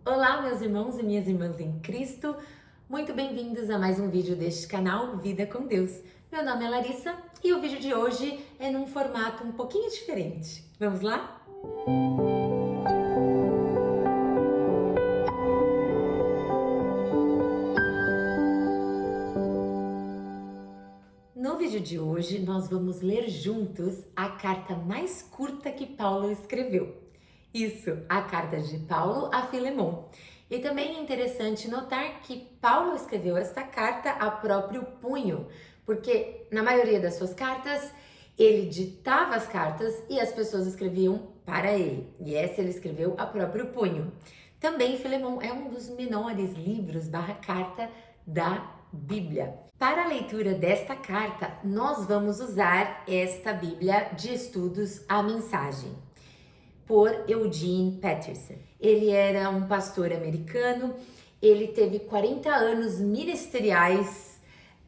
Olá, meus irmãos e minhas irmãs em Cristo, muito bem-vindos a mais um vídeo deste canal Vida com Deus. Meu nome é Larissa e o vídeo de hoje é num formato um pouquinho diferente. Vamos lá? No vídeo de hoje, nós vamos ler juntos a carta mais curta que Paulo escreveu. Isso, a carta de Paulo a Filemon. E também é interessante notar que Paulo escreveu esta carta a próprio punho, porque na maioria das suas cartas, ele ditava as cartas e as pessoas escreviam para ele. E essa ele escreveu a próprio punho. Também Filemon é um dos menores livros / carta da Bíblia. Para a leitura desta carta, nós vamos usar esta Bíblia de Estudos à Mensagem, por Eugene Peterson. Ele era um pastor americano, ele teve 40 anos ministeriais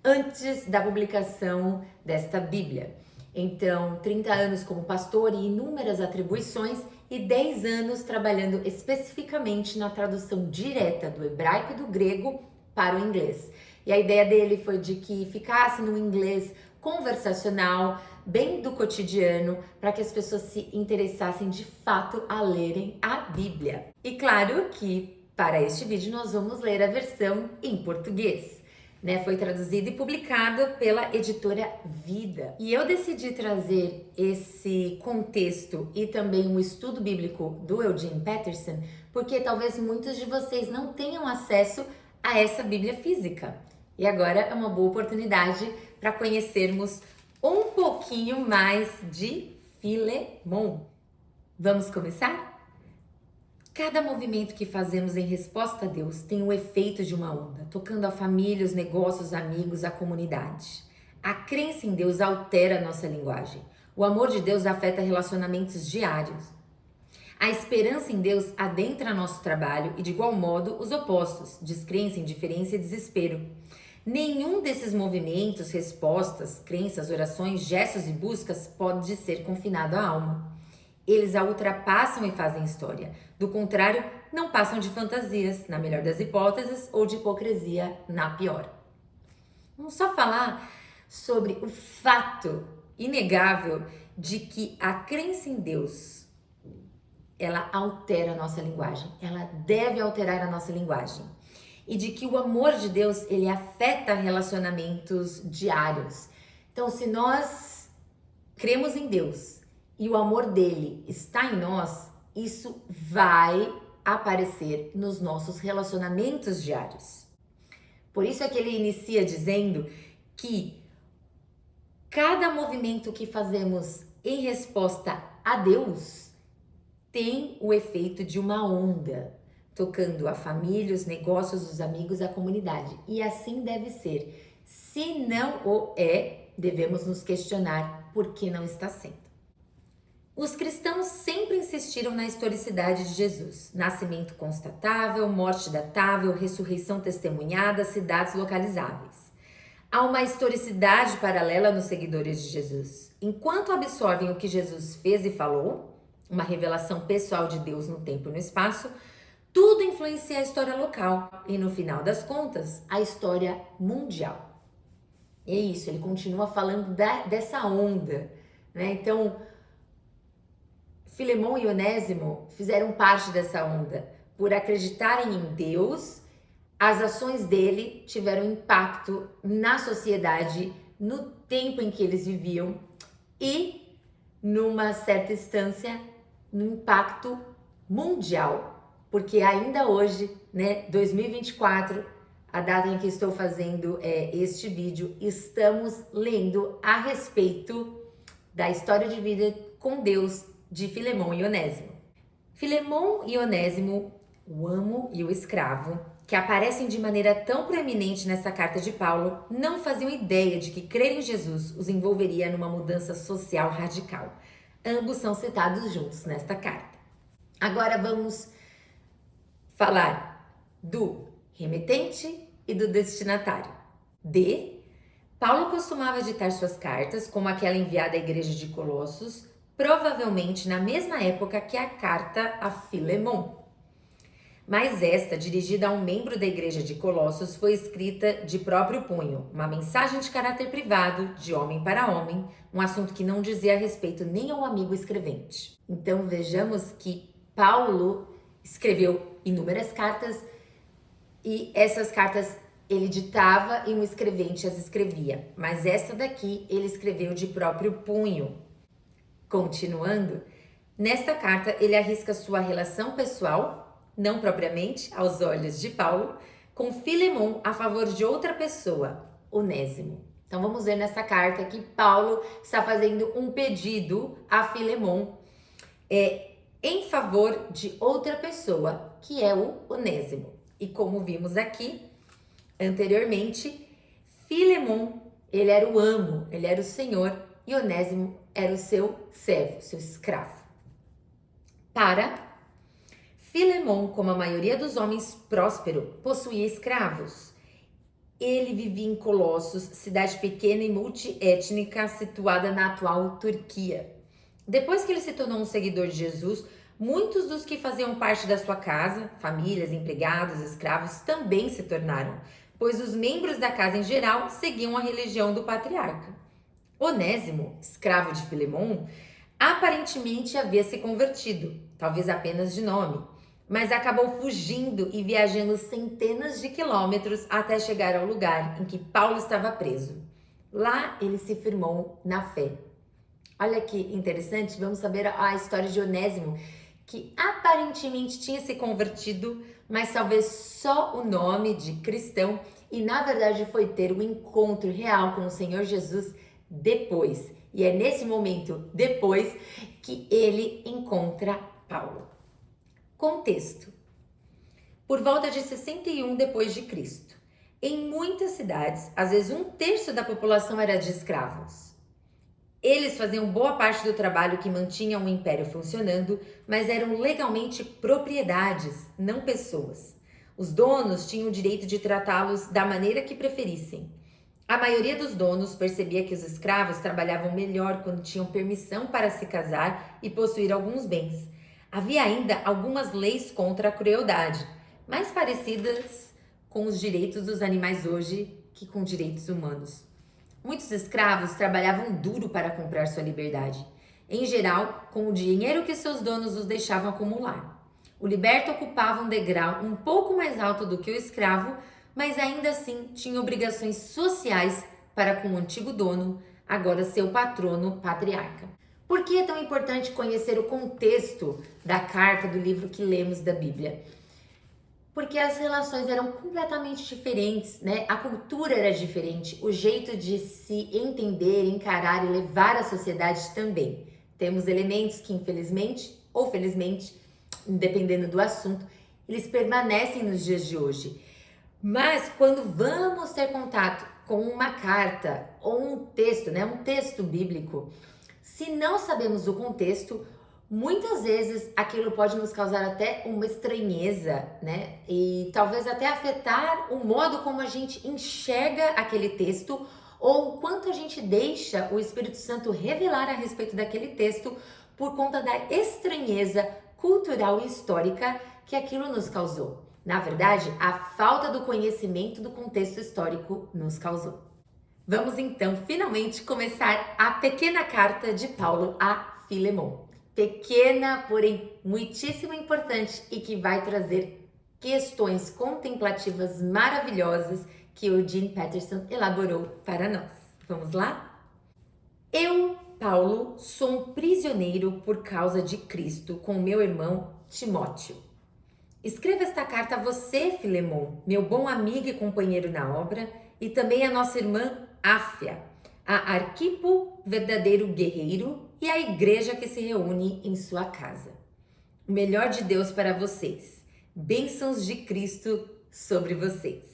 antes da publicação desta Bíblia. Então, 30 anos como pastor e inúmeras atribuições e 10 anos trabalhando especificamente na tradução direta do hebraico e do grego para o inglês. E a ideia dele foi de que ficasse no inglês conversacional, bem do cotidiano, para que as pessoas se interessassem de fato a lerem a Bíblia. E claro que para este vídeo nós vamos ler a versão em português, né? Foi traduzido e publicado pela editora Vida. E eu decidi trazer esse contexto e também um estudo bíblico do Eugene Peterson, porque talvez muitos de vocês não tenham acesso a essa Bíblia física. E agora é uma boa oportunidade para conhecermos um pouquinho mais de Filemon. Vamos começar? Cada movimento que fazemos em resposta a Deus tem o efeito de uma onda, tocando a família, os negócios, os amigos, a comunidade. A crença em Deus altera a nossa linguagem. O amor de Deus afeta relacionamentos diários. A esperança em Deus adentra nosso trabalho e, de igual modo, os opostos, descrença, indiferença e desespero. Nenhum desses movimentos, respostas, crenças, orações, gestos e buscas pode ser confinado à alma. Eles a ultrapassam e fazem história. Do contrário, não passam de fantasias, na melhor das hipóteses, ou de hipocrisia, na pior. Vamos só falar sobre o fato inegável de que a crença em Deus, ela altera a nossa linguagem. Ela deve alterar a nossa linguagem. E de que o amor de Deus, ele afeta relacionamentos diários. Então, se nós cremos em Deus e o amor dele está em nós, isso vai aparecer nos nossos relacionamentos diários. Por isso é que ele inicia dizendo que cada movimento que fazemos em resposta a Deus tem o efeito de uma onda, tocando a família, os negócios, os amigos, a comunidade. E assim deve ser. Se não o é, devemos nos questionar por que não está sendo. Os cristãos sempre insistiram na historicidade de Jesus. Nascimento constatável, morte datável, ressurreição testemunhada, cidades localizáveis. Há uma historicidade paralela nos seguidores de Jesus. Enquanto absorvem o que Jesus fez e falou, uma revelação pessoal de Deus no tempo e no espaço, tudo influencia a história local e, no final das contas, a história mundial. E é isso, ele continua falando dessa onda, né? Então, Filemon e Onésimo fizeram parte dessa onda. Por acreditarem em Deus, as ações dele tiveram impacto na sociedade, no tempo em que eles viviam e, numa certa instância, no impacto mundial. Porque ainda hoje, né, 2024, a data em que estou fazendo este vídeo, estamos lendo a respeito da história de vida com Deus de Filemon e Onésimo. Filemon e Onésimo, o amo e o escravo, que aparecem de maneira tão proeminente nessa carta de Paulo, não faziam ideia de que crer em Jesus os envolveria numa mudança social radical. Ambos são citados juntos nesta carta. Agora vamos falar do remetente e do destinatário. Paulo costumava ditar suas cartas, como aquela enviada à igreja de Colossos, provavelmente na mesma época que a carta a Filemon. Mas esta, dirigida a um membro da igreja de Colossos, foi escrita de próprio punho, uma mensagem de caráter privado, de homem para homem, um assunto que não dizia respeito nem ao amigo escrevente. Então vejamos que Paulo escreveu inúmeras cartas e essas cartas ele ditava e um escrevente as escrevia, mas essa daqui ele escreveu de próprio punho. Continuando, nesta carta ele arrisca sua relação pessoal, não propriamente aos olhos de Paulo, com Filemon a favor de outra pessoa, Onésimo. Então vamos ver nessa carta que Paulo está fazendo um pedido a Filemon em favor de outra pessoa, que é o Onésimo. E como vimos aqui anteriormente, Filemon, ele era o amo, ele era o senhor, e Onésimo era o seu servo, seu escravo. Para Filemon, como a maioria dos homens próspero, possuía escravos. Ele vivia em Colossos, cidade pequena e multiétnica situada na atual Turquia. Depois que ele se tornou um seguidor de Jesus, muitos dos que faziam parte da sua casa, famílias, empregados, escravos, também se tornaram, pois os membros da casa em geral seguiam a religião do patriarca. Onésimo, escravo de Filemon, aparentemente havia se convertido, talvez apenas de nome, mas acabou fugindo e viajando centenas de quilômetros até chegar ao lugar em que Paulo estava preso. Lá ele se firmou na fé. Olha que interessante, vamos saber a história de Onésimo, que aparentemente tinha se convertido, mas talvez só o nome de cristão, e na verdade foi ter um encontro real com o Senhor Jesus depois. E é nesse momento, depois, que ele encontra Paulo. Contexto. Por volta de 61 depois de Cristo, em muitas cidades, às vezes 1/3 da população era de escravos. Eles faziam boa parte do trabalho que mantinha o império funcionando, mas eram legalmente propriedades, não pessoas. Os donos tinham o direito de tratá-los da maneira que preferissem. A maioria dos donos percebia que os escravos trabalhavam melhor quando tinham permissão para se casar e possuir alguns bens. Havia ainda algumas leis contra a crueldade, mais parecidas com os direitos dos animais hoje que com direitos humanos. Muitos escravos trabalhavam duro para comprar sua liberdade, em geral com o dinheiro que seus donos os deixavam acumular. O liberto ocupava um degrau um pouco mais alto do que o escravo, mas ainda assim tinha obrigações sociais para com o antigo dono, agora seu patrono patriarca. Por que é tão importante conhecer o contexto da carta do livro que lemos da Bíblia? Porque as relações eram completamente diferentes, né? A cultura era diferente, o jeito de se entender, encarar e levar a sociedade também. Temos elementos que, infelizmente ou felizmente, dependendo do assunto, eles permanecem nos dias de hoje. Mas quando vamos ter contato com uma carta ou um texto, né? Um texto bíblico, se não sabemos o contexto, muitas vezes aquilo pode nos causar até uma estranheza, né? E talvez até afetar o modo como a gente enxerga aquele texto ou o quanto a gente deixa o Espírito Santo revelar a respeito daquele texto por conta da estranheza cultural e histórica que aquilo nos causou. Na verdade, a falta do conhecimento do contexto histórico nos causou. Vamos então finalmente começar a pequena carta de Paulo a Filemon. Pequena, porém muitíssimo importante e que vai trazer questões contemplativas maravilhosas que o Eugene Peterson elaborou para nós. Vamos lá? Eu, Paulo, sou um prisioneiro por causa de Cristo com meu irmão Timóteo. Escreva esta carta a você, Filemon, meu bom amigo e companheiro na obra, e também a nossa irmã Áfia, a Arquipo, verdadeiro guerreiro, e a igreja que se reúne em sua casa. O melhor de Deus para vocês. Bênçãos de Cristo sobre vocês.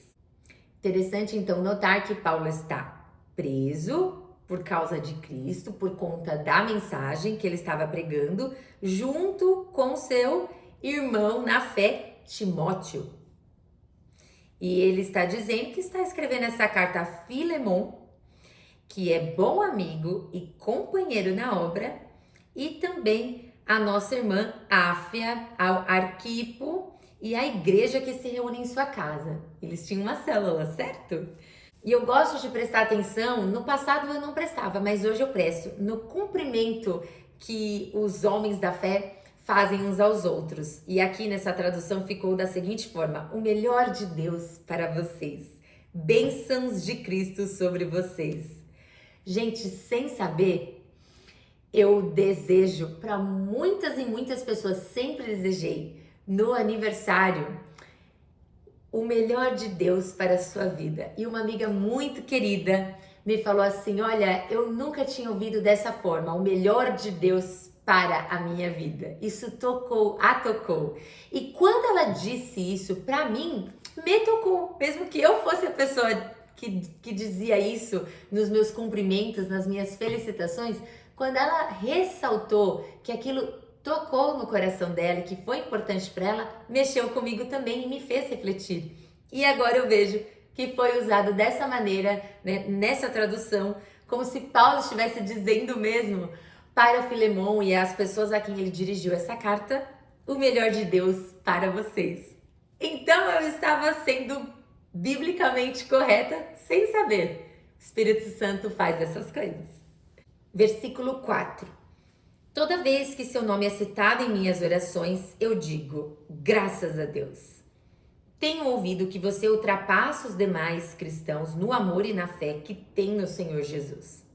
Interessante então notar que Paulo está preso por causa de Cristo, por conta da mensagem que ele estava pregando, junto com seu irmão na fé, Timóteo. E ele está dizendo que está escrevendo essa carta a Filemon, que é bom amigo e companheiro na obra, e também a nossa irmã Áfia, ao Arquipo, e a igreja que se reúne em sua casa. Eles tinham uma célula, certo? E eu gosto de prestar atenção, no passado eu não prestava, mas hoje eu presto, no cumprimento que os homens da fé fazem uns aos outros. E aqui nessa tradução ficou da seguinte forma: o melhor de Deus para vocês, bênçãos de Cristo sobre vocês. Gente, sem saber, eu desejo para muitas e muitas pessoas, sempre desejei, no aniversário, o melhor de Deus para a sua vida. E uma amiga muito querida me falou assim: olha, eu nunca tinha ouvido dessa forma, o melhor de Deus para a minha vida. Isso a tocou. E quando ela disse isso para mim, me tocou. Mesmo que eu fosse a pessoa que dizia isso nos meus cumprimentos, nas minhas felicitações, quando ela ressaltou que aquilo tocou no coração dela e que foi importante para ela, mexeu comigo também e me fez refletir. E agora eu vejo que foi usado dessa maneira, né, nessa tradução, como se Paulo estivesse dizendo mesmo para Filemon e as pessoas a quem ele dirigiu essa carta: o melhor de Deus para vocês. Então eu estava sendo biblicamente correta sem saber. O Espírito Santo faz essas coisas. Versículo 4. Toda vez que seu nome é citado em minhas orações, eu digo, graças a Deus. Tenho ouvido que você ultrapassa os demais cristãos no amor e na fé que tem no Senhor Jesus.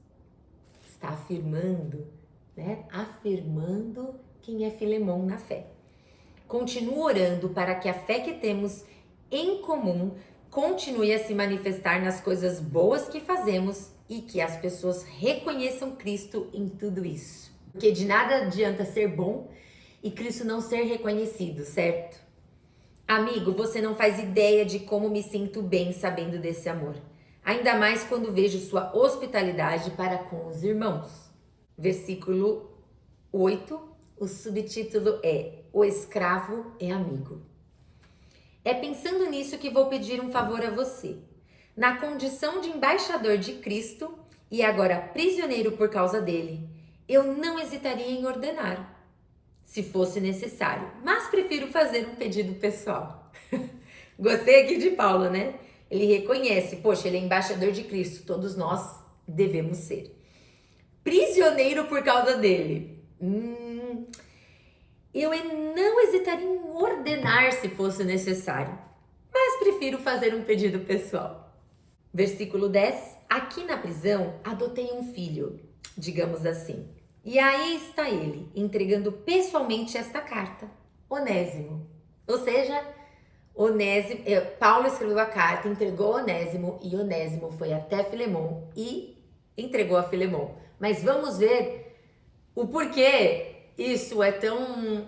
Está afirmando, né? Afirmando quem é Filemon na fé. Continuo orando para que a fé que temos em comum continue a se manifestar nas coisas boas que fazemos e que as pessoas reconheçam Cristo em tudo isso. Porque de nada adianta ser bom e Cristo não ser reconhecido, certo? Amigo, você não faz ideia de como me sinto bem sabendo desse amor. Ainda mais quando vejo sua hospitalidade para com os irmãos. Versículo 8, o subtítulo é: o escravo é amigo. É pensando nisso que vou pedir um favor a você. Na condição de embaixador de Cristo e agora prisioneiro por causa dele, eu não hesitaria em ordenar, se fosse necessário, mas prefiro fazer um pedido pessoal. Gostei aqui de Paulo, né? Ele reconhece, poxa, ele é embaixador de Cristo, todos nós devemos ser. Prisioneiro por causa dele. Eu não hesitaria em ordenar se fosse necessário, mas prefiro fazer um pedido pessoal. Versículo 10. Aqui na prisão, adotei um filho, digamos assim. E aí está ele, entregando pessoalmente esta carta, Onésimo. Ou seja, Paulo escreveu a carta, entregou Onésimo e Onésimo foi até Filemon e entregou a Filemon. Mas vamos ver o porquê isso é tão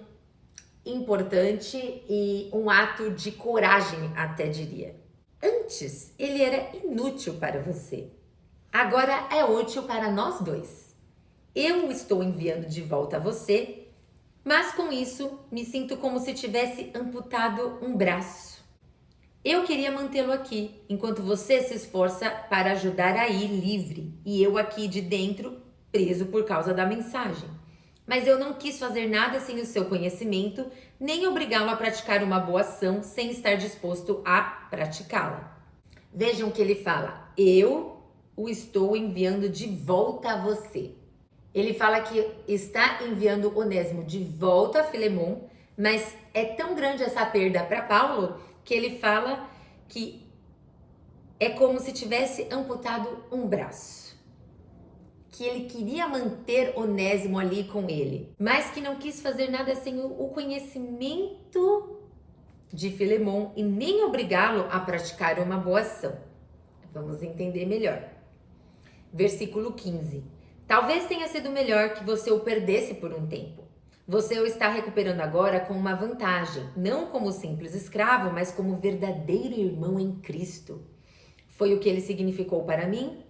importante e um ato de coragem, até diria. Antes, ele era inútil para você. Agora é útil para nós dois. Eu o estou enviando de volta a você, mas com isso me sinto como se tivesse amputado um braço. Eu queria mantê-lo aqui, enquanto você se esforça para ajudar a ir livre, e eu aqui de dentro, preso por causa da mensagem. Mas eu não quis fazer nada sem o seu conhecimento, nem obrigá-lo a praticar uma boa ação sem estar disposto a praticá-la. Vejam que ele fala: eu o estou enviando de volta a você. Ele fala que está enviando Onésimo de volta a Filemon, mas é tão grande essa perda para Paulo que ele fala que é como se tivesse amputado um braço. Que ele queria manter Onésimo ali com ele, mas que não quis fazer nada sem o conhecimento de Filemon e nem obrigá-lo a praticar uma boa ação. Vamos entender melhor. Versículo 15. Talvez tenha sido melhor que você o perdesse por um tempo. Você o está recuperando agora com uma vantagem, não como simples escravo, mas como verdadeiro irmão em Cristo. Foi o que ele significou para mim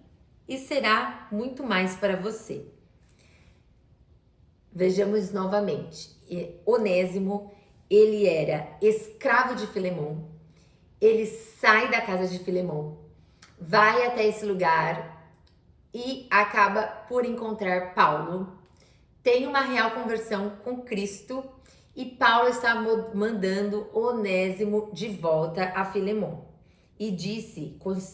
e será muito mais para você. Vejamos novamente. Onésimo, ele era escravo de Filemon. Ele sai da casa de Filemon, vai até esse lugar e acaba por encontrar Paulo, tem uma real conversão com Cristo E Paulo está mandando Onésimo de volta a Filemon. E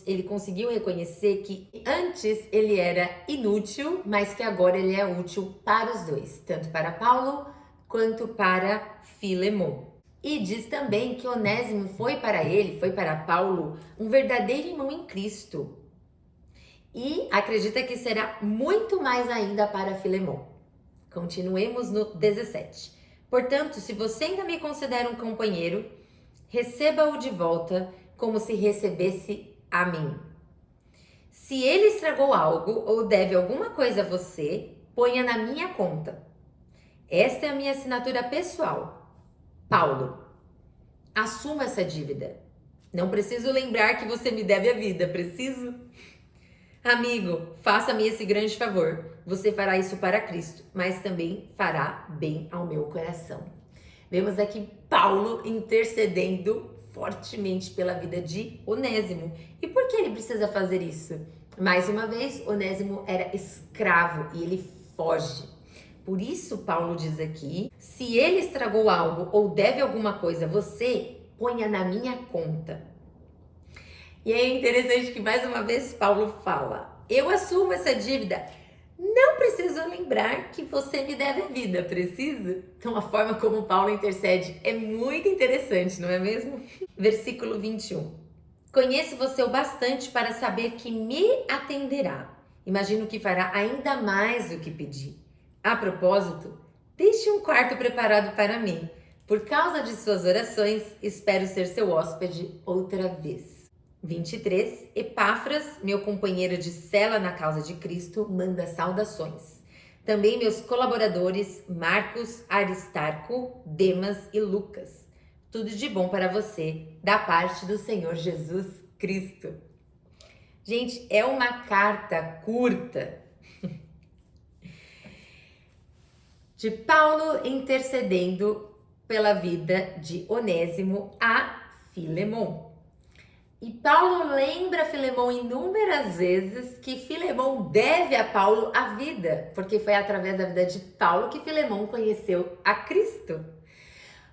ele conseguiu reconhecer que antes ele era inútil, mas que agora ele é útil para os dois, tanto para Paulo quanto para Filemon. E diz também que Onésimo foi para Paulo, um verdadeiro irmão em Cristo. E acredita que será muito mais ainda para Filemon. Continuemos no 17. Portanto, se você ainda me considera um companheiro, receba-o de volta como se recebesse a mim. Se ele estragou algo ou deve alguma coisa a você, ponha na minha conta. Esta é a minha assinatura pessoal. Paulo, assuma essa dívida. Não preciso lembrar que você me deve a vida, preciso? Amigo, faça-me esse grande favor. Você fará isso para Cristo, mas também fará bem ao meu coração. Vemos aqui Paulo intercedendo fortemente pela vida de Onésimo. E por que ele precisa fazer isso? Mais uma vez, Onésimo era escravo e ele foge. Por isso, Paulo diz aqui, se ele estragou algo ou deve alguma coisa a você, ponha na minha conta. E é interessante que mais uma vez Paulo fala, eu assumo essa dívida. Não preciso lembrar que você me deve a vida, preciso? Então a forma como Paulo intercede é muito interessante, não é mesmo? Versículo 21. Conheço você o bastante para saber que me atenderá. Imagino que fará ainda mais do que pedi. A propósito, deixe um quarto preparado para mim. Por causa de suas orações, espero ser seu hóspede outra vez. 23. Epáfras, meu companheiro de cela na causa de Cristo, manda saudações. Também meus colaboradores Marcos, Aristarco, Demas e Lucas. Tudo de bom para você, da parte do Senhor Jesus Cristo. Gente, é uma carta curta de Paulo intercedendo pela vida de Onésimo a Filemon. E Paulo lembra Filemon inúmeras vezes que Filemon deve a Paulo a vida, porque foi através da vida de Paulo que Filemon conheceu a Cristo.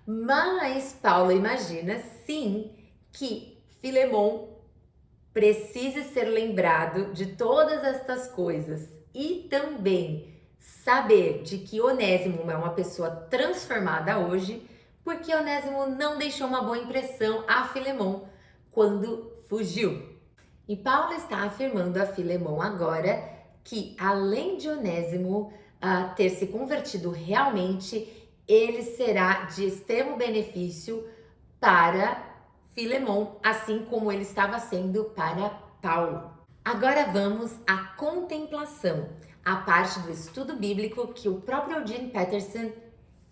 Mas Paulo imagina, sim, que Filemon precise ser lembrado de todas estas coisas e também saber de que Onésimo é uma pessoa transformada hoje, porque Onésimo não deixou uma boa impressão a Filemon quando fugiu. E Paulo está afirmando a Filemon agora que, além de Onésimo ter se convertido realmente, ele será de extremo benefício para Filemon, assim como ele estava sendo para Paulo. Agora vamos à contemplação, a parte do estudo bíblico que o próprio Eugene Peterson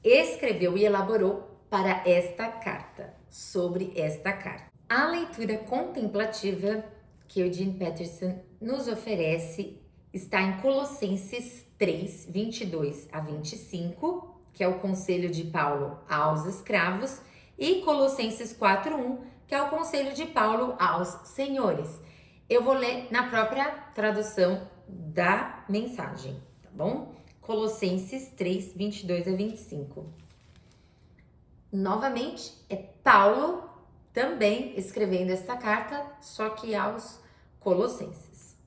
escreveu e elaborou para esta carta, sobre esta carta. A leitura contemplativa que Eugene Peterson nos oferece está em Colossenses 3, 22 a 25, que é o conselho de Paulo aos escravos, e Colossenses 4, 1, que é o conselho de Paulo aos senhores. Eu vou ler na própria tradução da mensagem, tá bom? Colossenses 3, 22 a 25. Novamente, é Paulo também escrevendo esta carta, só que aos Colossenses.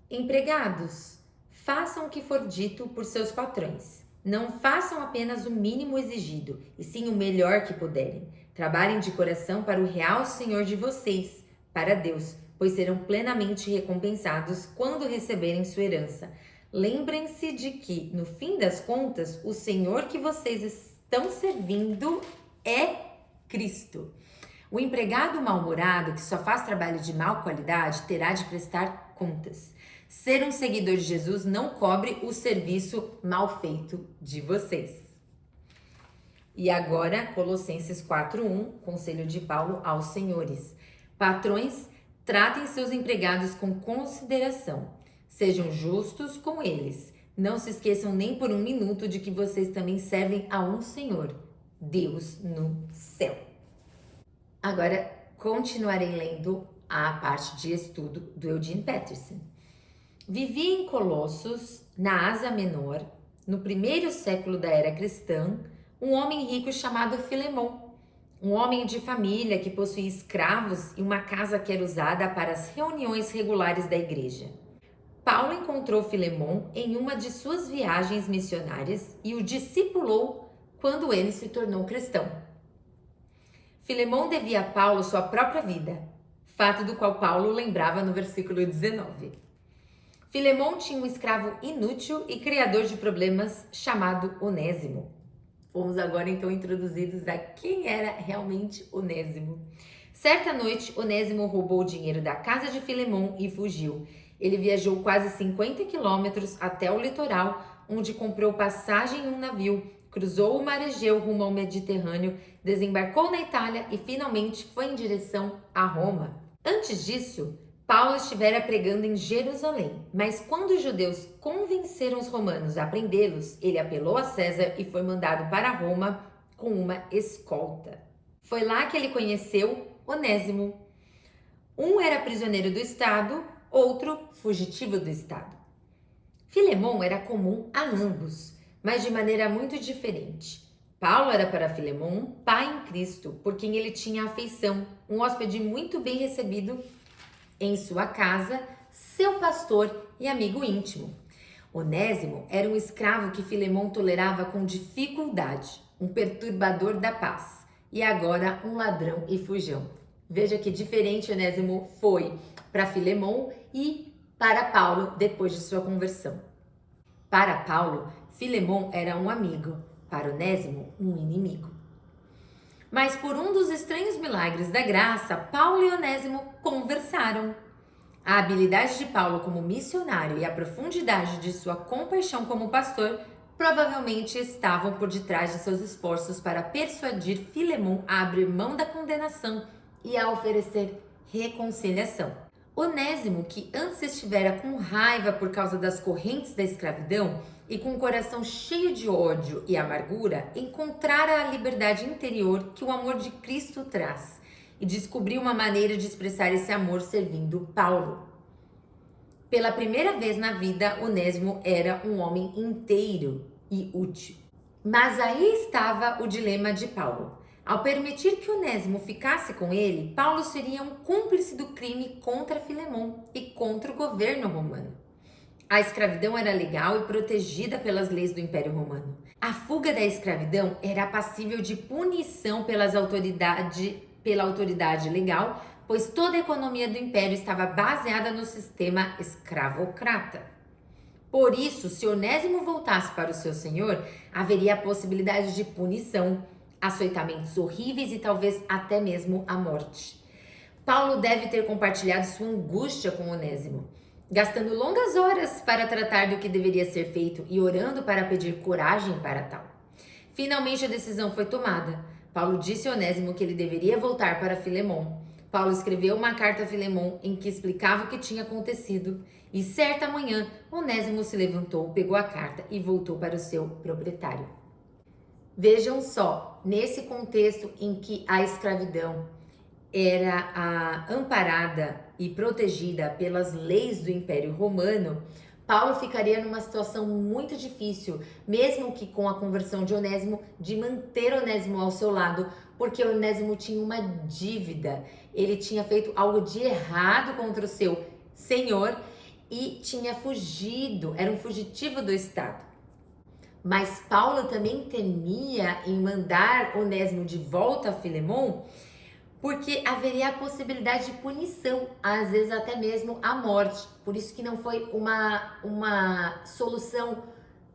Empregados, façam o que for dito por seus patrões. Não façam apenas o mínimo exigido, e sim o melhor que puderem. Trabalhem de coração para o real Senhor de vocês, para Deus, pois serão plenamente recompensados quando receberem sua herança. Lembrem-se de que, no fim das contas, o Senhor que vocês estão servindo é Cristo. O empregado mal-humorado que só faz trabalho de má qualidade terá de prestar contas. Ser um seguidor de Jesus não cobre o serviço mal feito de vocês. E agora, Colossenses 4:1, conselho de Paulo aos senhores. Patrões, tratem seus empregados com consideração. Sejam justos com eles. Não se esqueçam nem por um minuto de que vocês também servem a um Senhor, Deus no céu. Agora, continuarei lendo a parte de estudo do Eugene Peterson. Vivia em Colossos, na Ásia Menor, no primeiro século da era cristã, um homem rico chamado Filemon, um homem de família que possuía escravos e uma casa que era usada para as reuniões regulares da igreja. Paulo encontrou Filemon em uma de suas viagens missionárias e o discipulou quando ele se tornou cristão. Filemon devia a Paulo sua própria vida, fato do qual Paulo lembrava no versículo 19. Filemon tinha um escravo inútil e criador de problemas chamado Onésimo. Fomos agora então introduzidos a quem era realmente Onésimo. Certa noite, Onésimo roubou o dinheiro da casa de Filemon e fugiu. Ele viajou quase 50 quilômetros até o litoral, onde comprou passagem em um navio, cruzou o mar Egeu rumo ao Mediterrâneo, desembarcou na Itália e finalmente foi em direção a Roma. Antes disso, Paulo estivera pregando em Jerusalém, mas quando os judeus convenceram os romanos a prendê-los, ele apelou a César e foi mandado para Roma com uma escolta. Foi lá que ele conheceu Onésimo. Um era prisioneiro do Estado, outro fugitivo do Estado. Filemon era comum a ambos, mas de maneira muito diferente. Paulo era para Filemon um pai em Cristo, por quem ele tinha afeição, um hóspede muito bem recebido em sua casa, seu pastor e amigo íntimo. Onésimo era um escravo que Filemon tolerava com dificuldade, um perturbador da paz, e agora um ladrão e fujão. Veja que diferente Onésimo foi para Filemon e para Paulo depois de sua conversão. Para Paulo, Filemon era um amigo, para Onésimo, um inimigo. Mas por um dos estranhos milagres da graça, Paulo e Onésimo conversaram. A habilidade de Paulo como missionário e a profundidade de sua compaixão como pastor provavelmente estavam por detrás de seus esforços para persuadir Filemon a abrir mão da condenação e a oferecer reconciliação. Onésimo, que antes estivera com raiva por causa das correntes da escravidão e com o coração cheio de ódio e amargura, encontrara a liberdade interior que o amor de Cristo traz e descobriu uma maneira de expressar esse amor servindo Paulo. Pela primeira vez na vida, Onésimo era um homem inteiro e útil. Mas aí estava o dilema de Paulo. Ao permitir que Onésimo ficasse com ele, Paulo seria um cúmplice do crime contra Filemon e contra o governo romano. A escravidão era legal e protegida pelas leis do Império Romano. A fuga da escravidão era passível de punição pela autoridade legal, pois toda a economia do Império estava baseada no sistema escravocrata. Por isso, se Onésimo voltasse para o seu senhor, haveria a possibilidade de punição, açoitamentos horríveis e talvez até mesmo a morte. Paulo deve ter compartilhado sua angústia com Onésimo, gastando longas horas para tratar do que deveria ser feito e orando para pedir coragem para tal. Finalmente a decisão foi tomada. Paulo disse a Onésimo que ele deveria voltar para Filemon. Paulo escreveu uma carta a Filemon em que explicava o que tinha acontecido e certa manhã Onésimo se levantou, pegou a carta e voltou para o seu proprietário. Vejam só, nesse contexto em que a escravidão era amparada e protegida pelas leis do Império Romano, Paulo ficaria numa situação muito difícil, mesmo que com a conversão de Onésimo, de manter Onésimo ao seu lado, porque Onésimo tinha uma dívida. Ele tinha feito algo de errado contra o seu senhor e tinha fugido, era um fugitivo do Estado. Mas Paulo também temia em mandar Onésimo de volta a Filemon, porque haveria a possibilidade de punição, às vezes até mesmo a morte. Por isso que não foi uma solução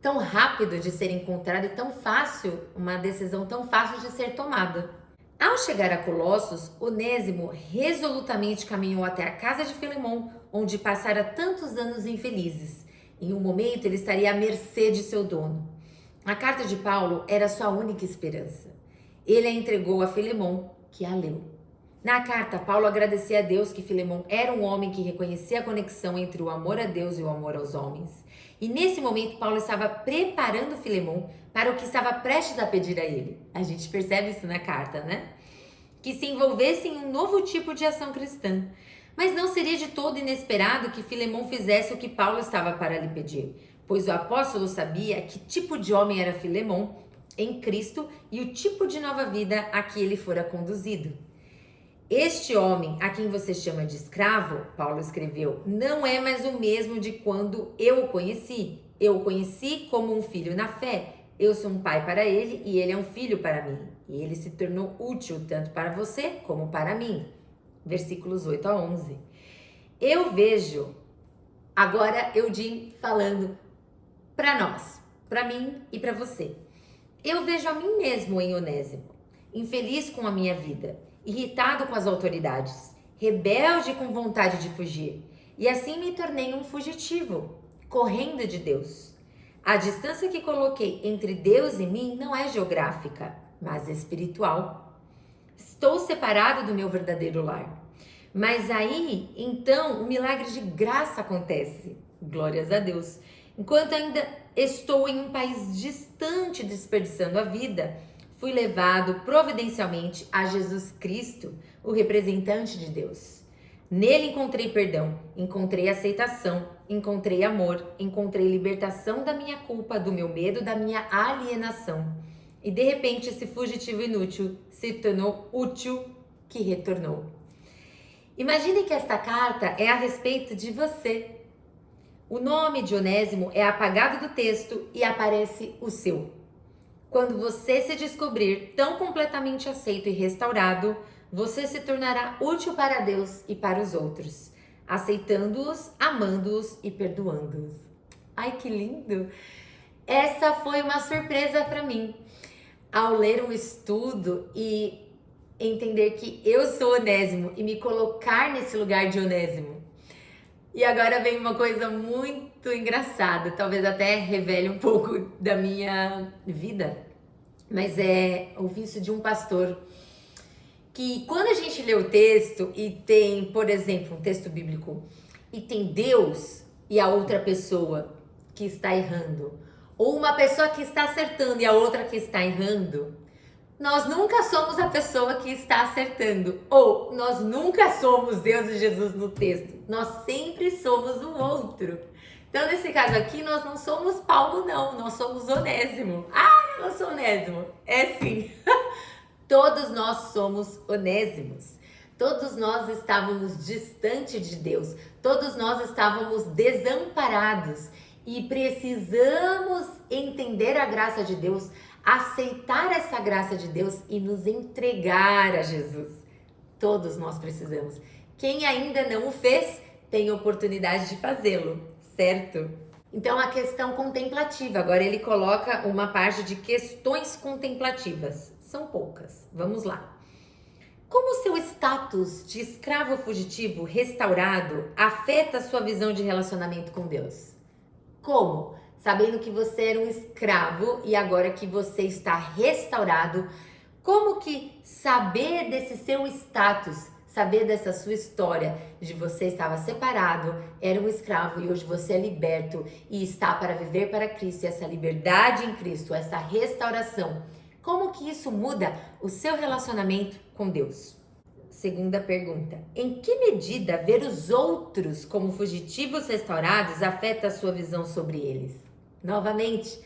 tão rápida de ser encontrada e tão fácil, uma decisão tão fácil de ser tomada. Ao chegar a Colossos, Onésimo resolutamente caminhou até a casa de Filemon, onde passara tantos anos infelizes. Em um momento, ele estaria à mercê de seu dono. A carta de Paulo era sua única esperança. Ele a entregou a Filemon, que a leu. Na carta, Paulo agradecia a Deus que Filemon era um homem que reconhecia a conexão entre o amor a Deus e o amor aos homens. E nesse momento, Paulo estava preparando Filemon para o que estava prestes a pedir a ele. A gente percebe isso na carta, né? Que se envolvesse em um novo tipo de ação cristã. Mas não seria de todo inesperado que Filemon fizesse o que Paulo estava para lhe pedir, pois o apóstolo sabia que tipo de homem era Filemon em Cristo e o tipo de nova vida a que ele fora conduzido. Este homem a quem você chama de escravo, Paulo escreveu, não é mais o mesmo de quando eu o conheci. Eu o conheci como um filho na fé. Eu sou um pai para ele e ele é um filho para mim. E ele se tornou útil tanto para você como para mim. Versículos 8 a 11. Eu vejo, agora Eudine falando para nós, para mim e para você. Eu vejo a mim mesmo em Onésimo, infeliz com a minha vida, irritado com as autoridades, rebelde com vontade de fugir. E assim me tornei um fugitivo, correndo de Deus. A distância que coloquei entre Deus e mim não é geográfica, mas espiritual. Estou separado do meu verdadeiro lar. Mas aí, então, o milagre de graça acontece. Glórias a Deus. Enquanto ainda estou em um país distante, desperdiçando a vida, fui levado providencialmente a Jesus Cristo, o representante de Deus. Nele encontrei perdão, encontrei aceitação, encontrei amor, encontrei libertação da minha culpa, do meu medo, da minha alienação. E de repente esse fugitivo inútil se tornou útil que retornou. Imagine que esta carta é a respeito de você. O nome de Onésimo é apagado do texto e aparece o seu. Quando você se descobrir tão completamente aceito e restaurado, você se tornará útil para Deus e para os outros, aceitando-os, amando-os e perdoando-os. Ai, que lindo! Essa foi uma surpresa para mim. Ao ler um estudo e entender que eu sou Onésimo e me colocar nesse lugar de Onésimo. E agora vem uma coisa muito engraçada, talvez até revele um pouco da minha vida, mas é o vício de um pastor que quando a gente lê o texto e tem, por exemplo, um texto bíblico e tem Deus e a outra pessoa que está errando, ou uma pessoa que está acertando e a outra que está errando, nós nunca somos a pessoa que está acertando, ou nós nunca somos Deus e Jesus no texto, nós sempre somos o outro. Então, nesse caso aqui, nós não somos Paulo, não, nós somos Onésimo. Ah, eu sou Onésimo. É sim. Todos nós somos Onésimos. Todos nós estávamos distante de Deus, todos nós estávamos desamparados e precisamos entender a graça de Deus, aceitar essa graça de Deus e nos entregar a Jesus. Todos nós precisamos. Quem ainda não o fez, tem oportunidade de fazê-lo, certo? Então, a questão contemplativa. Agora ele coloca uma parte de questões contemplativas. São poucas. Vamos lá. Como seu status de escravo fugitivo restaurado afeta a sua visão de relacionamento com Deus? Como? Sabendo que você era um escravo e agora que você está restaurado, como que saber desse seu status, saber dessa sua história, de você estava separado, era um escravo e hoje você é liberto e está para viver para Cristo, e essa liberdade em Cristo, essa restauração, como que isso muda o seu relacionamento com Deus? Segunda pergunta. Em que medida ver os outros como fugitivos restaurados afeta a sua visão sobre eles? Novamente,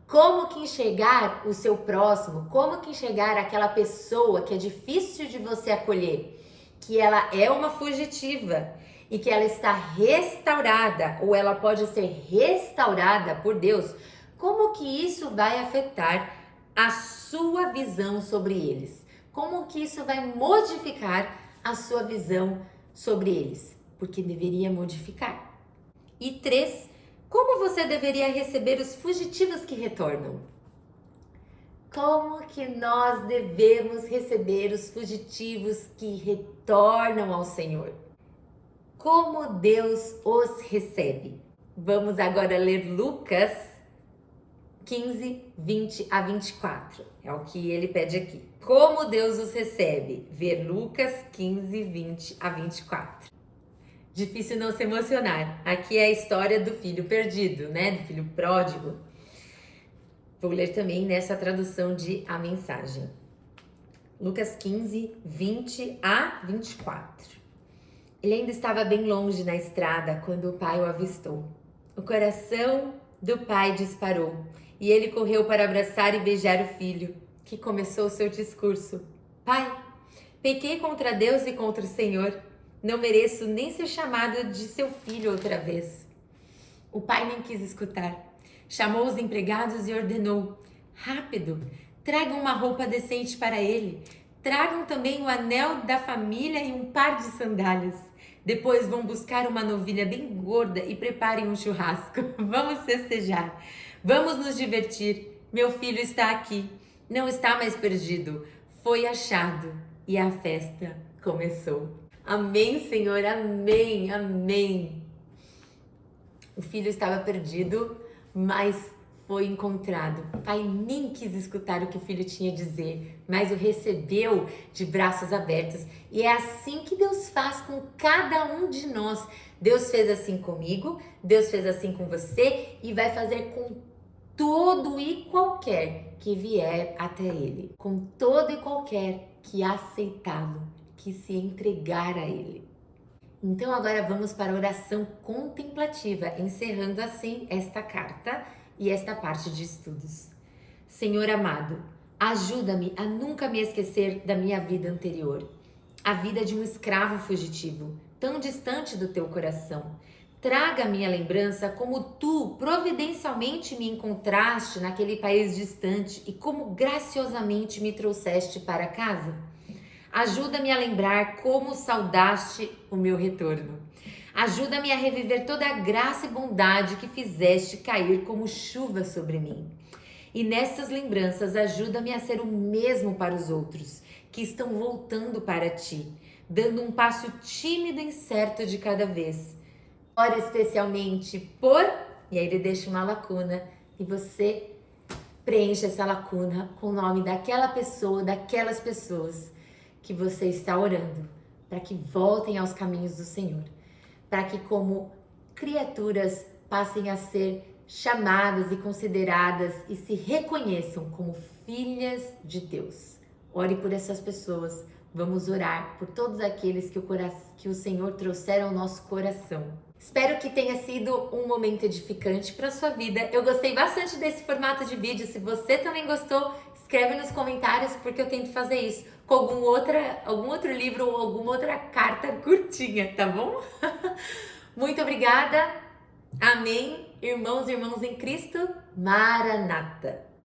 como que enxergar o seu próximo, como que enxergar aquela pessoa que é difícil de você acolher, que ela é uma fugitiva e que ela está restaurada ou ela pode ser restaurada por Deus, como que isso vai afetar a sua visão sobre eles? Como que isso vai modificar a sua visão sobre eles? Porque deveria modificar. E 3, como você deveria receber os fugitivos que retornam? Como que nós devemos receber os fugitivos que retornam ao Senhor? Como Deus os recebe? Vamos agora ler Lucas 15, 20 a 24. É o que ele pede aqui. Como Deus os recebe? Ver Lucas 15, 20 a 24. Difícil não se emocionar. Aqui é a história do filho perdido, né? Do filho pródigo. Vou ler também nessa tradução de A Mensagem. Lucas 15, 20 a 24. Ele ainda estava bem longe na estrada quando o pai o avistou. O coração do pai disparou e ele correu para abraçar e beijar o filho, que começou o seu discurso. Pai, pequei contra Deus e contra o Senhor. Não mereço nem ser chamado de seu filho outra vez. O pai nem quis escutar. Chamou os empregados e ordenou: rápido, tragam uma roupa decente para ele. Tragam também o anel da família e um par de sandálias. Depois vão buscar uma novilha bem gorda e preparem um churrasco. Vamos festejar. Vamos nos divertir. Meu filho está aqui. Não está mais perdido. Foi achado. E a festa começou. Amém, Senhor. Amém. Amém. O filho estava perdido, mas foi encontrado. O pai nem quis escutar o que o filho tinha a dizer, mas o recebeu de braços abertos. E é assim que Deus faz com cada um de nós. Deus fez assim comigo, Deus fez assim com você e vai fazer com todo e qualquer que vier até Ele. Com todo e qualquer que aceitá-lo, que se entregar a Ele. Então agora vamos para a oração contemplativa, encerrando assim esta carta e esta parte de estudos. Senhor amado, ajuda-me a nunca me esquecer da minha vida anterior, a vida de um escravo fugitivo, tão distante do teu coração. Traga a minha lembrança como tu providencialmente me encontraste naquele país distante e como graciosamente me trouxeste para casa. Ajuda-me a lembrar como saudaste o meu retorno. Ajuda-me a reviver toda a graça e bondade que fizeste cair como chuva sobre mim. E nessas lembranças, ajuda-me a ser o mesmo para os outros, que estão voltando para ti, dando um passo tímido e incerto de cada vez. Ora especialmente por... E aí ele deixa uma lacuna e você preenche essa lacuna com o nome daquela pessoa, daquelas pessoas que você está orando, para que voltem aos caminhos do Senhor, para que como criaturas passem a ser chamadas e consideradas e se reconheçam como filhas de Deus. Ore por essas pessoas, vamos orar por todos aqueles que o Senhor trouxer ao nosso coração. Espero que tenha sido um momento edificante para a sua vida. Eu gostei bastante desse formato de vídeo. Se você também gostou, escreve nos comentários, porque eu tento fazer isso com algum outro livro ou alguma outra carta curtinha, tá bom? Muito obrigada. Amém. Irmãos e irmãs em Cristo, Maranata.